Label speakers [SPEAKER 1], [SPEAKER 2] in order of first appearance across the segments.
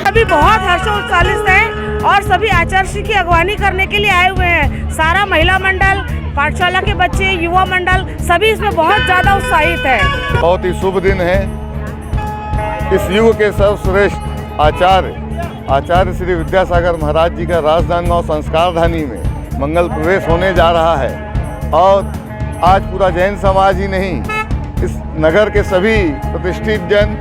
[SPEAKER 1] सभी बहुत हर्षोल्लासित हैं और सभी आचार्य की अगवानी करने के लिए आए हुए हैं। सारा महिला मंडल, पाठशाला के बच्चे, युवा मंडल सभी इसमें बहुत ज़्यादा उत्साहित है।
[SPEAKER 2] बहुत ही शुभ दिन है। इस युग के सर्वश्रेष्ठ आचार्य श्री विद्यासागर महाराज जी का राजनांदगांव संस्कारधानी में मंगल प्रवेश होने जा रहा है और आज पूरा जैन समाज ही नहीं, इस नगर के सभी प्रतिष्ठित जन,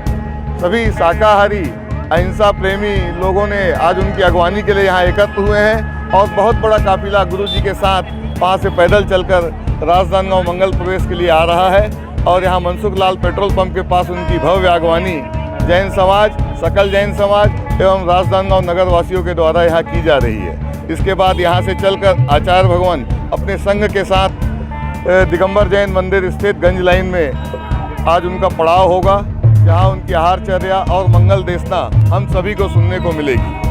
[SPEAKER 2] सभी शाकाहारी अहिंसा प्रेमी लोगों ने आज उनकी अगवानी के लिए यहाँ एकत्र हुए हैं और बहुत बड़ा काफिला गुरु जी के साथ वहाँ से पैदल चलकर राजनांदगांव मंगल प्रवेश के लिए आ रहा है और यहाँ मनसुख लाल पेट्रोल पंप के पास उनकी भव्य अगवानी जैन समाज, सकल जैन समाज एवं राजनांदगांव नगर वासियों के द्वारा यहाँ की जा रही है। इसके बाद यहाँ से चलकर आचार्य भगवान अपने संघ के साथ दिगंबर जैन मंदिर स्थित गंज लाइन में आज उनका पड़ाव होगा, जहाँ उनकी आहारचर्या और मंगल देशना हम सभी को सुनने को मिलेगी।